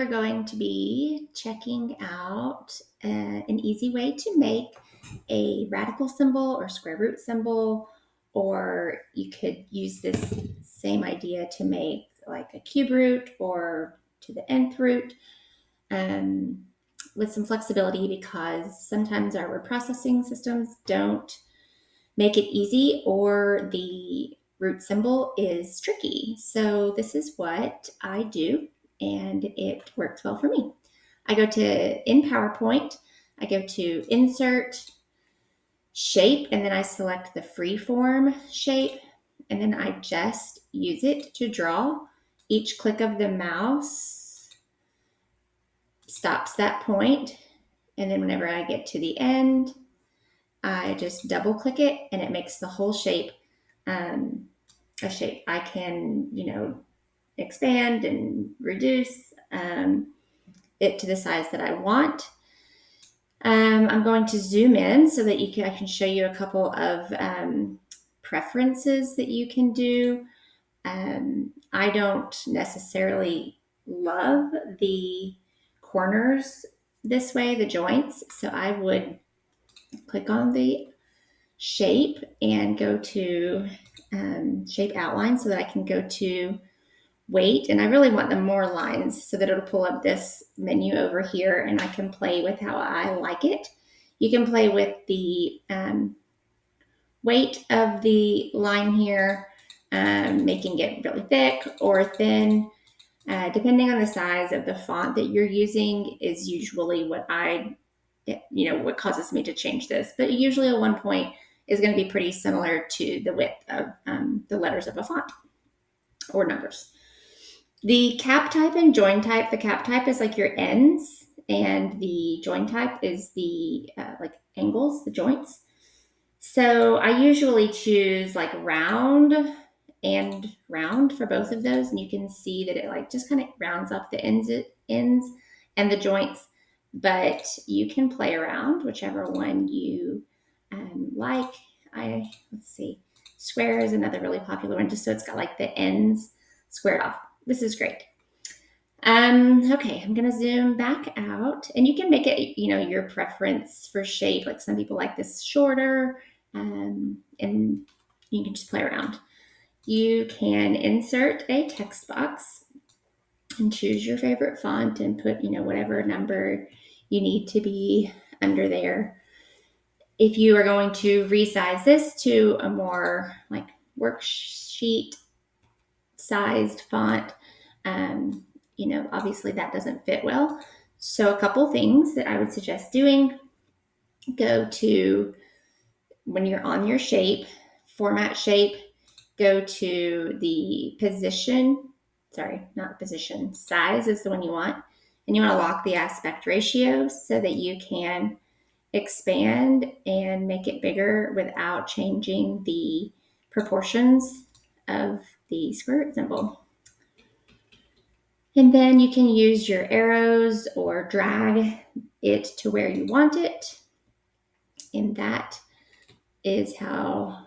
are going to be checking out an easy way to make a radical symbol or square root symbol, or you could use this same idea to make like a cube root or to the nth root with some flexibility, because sometimes our word processing systems don't make it easy, or the root symbol is tricky. So this is what I do, and it works well for me. I go to, in PowerPoint, I go to Insert, Shape, and then I select the freeform shape, and then I just use it to draw. Each click of the mouse stops that point, and then whenever I get to the end, I just double click it and it makes the whole shape a shape I can, expand and reduce it to the size that I want. I'm going to zoom in so that I can show you a couple of preferences that you can do. I don't necessarily love the corners this way, the joints, so I would click on the shape and go to shape outline so that I can go to weight. And I really want them more lines so that it'll pull up this menu over here and I can play with how I like it. You can play with the weight of the line here, making it really thick or thin. Depending on the size of the font that you're using is usually what what causes me to change this. But usually a 1 point is going to be pretty similar to the width of the letters of a font or numbers. The cap type and join type, the cap type is like your ends, and the join type is the like angles, the joints. So I usually choose like round and round for both of those, and you can see that it like just kind of rounds up the ends and the joints, but you can play around whichever one you like. Let's see, square is another really popular one, just so it's got like the ends squared off. This is great. Okay, I'm gonna zoom back out, and you can make it, your preference for shape. Like some people like this shorter, and you can just play around. You can insert a text box and choose your favorite font and put, whatever number you need to be under there. If you are going to resize this to a more like worksheet sized font, obviously that doesn't fit well. So a couple things that I would suggest doing: go to, when you're on your shape, format shape, go to the size is the one you want. And you want to lock the aspect ratio so that you can expand and make it bigger without changing the proportions of the square root symbol. And then you can use your arrows or drag it to where you want it. And that is how,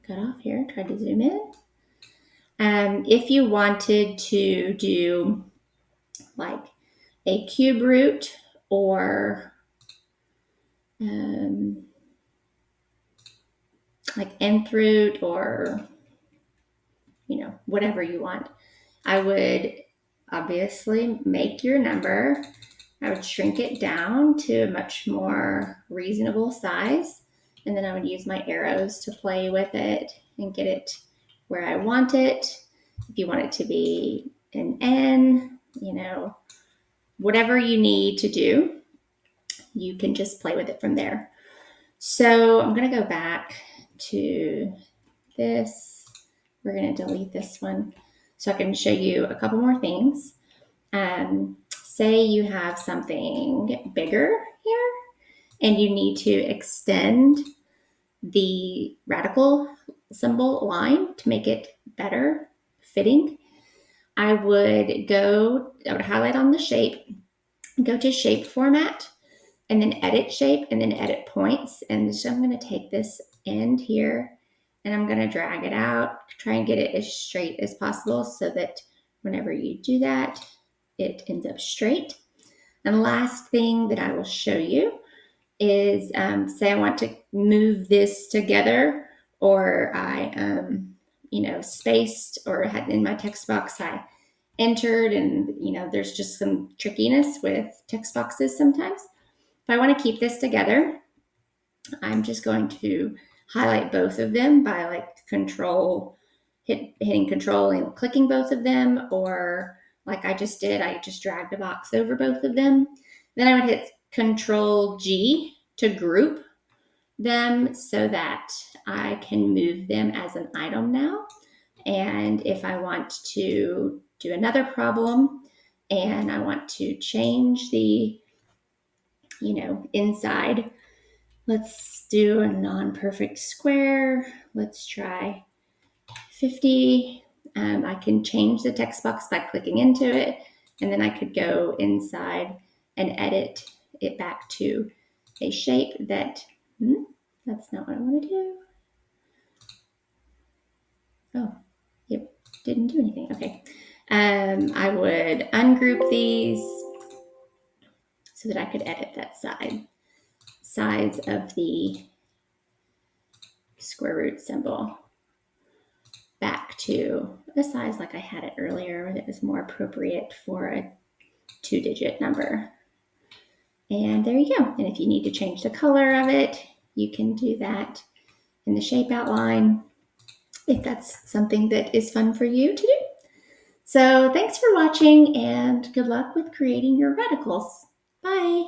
got off here, tried to zoom in. If you wanted to do like a cube root or like nth root, or whatever you want, I would obviously make your number. I would shrink it down to a much more reasonable size, and then I would use my arrows to play with it and get it where I want it. If you want it to be an N, whatever you need to do, you can just play with it from there. So I'm going to go back to this. We're going to delete this one so I can show you a couple more things. Say you have something bigger here and you need to extend the radical symbol line to make it better fitting. I would highlight on the shape, go to shape format, and then edit shape, and then edit points. And so I'm going to take this end here and I'm going to drag it out, try and get it as straight as possible so that Whenever you do that, it ends up straight. And the last thing that I will show you is say I want to move this together, or I, spaced or had in my text box I entered, and there's just some trickiness with text boxes sometimes. If I want to keep this together, I'm just going to highlight both of them by hitting control and clicking both of them, or like I just did, I just dragged a box over both of them. Then I would hit Control G to group them so that I can move them as an item now. And if I want to do another problem and I want to change the, inside, let's do a non-perfect square. Let's try 50. I can change the text box by clicking into it, and then I could go inside and edit it back to a shape that's not what I want to do. Oh, yep, didn't do anything. Okay. I would ungroup these so that I could edit that size of the square root symbol back to a size like I had it earlier that was more appropriate for a 2-digit number. And there you go. And if you need to change the color of it, you can do that in the shape outline if that's something that is fun for you to do. So thanks for watching, and good luck with creating your radicals. Bye.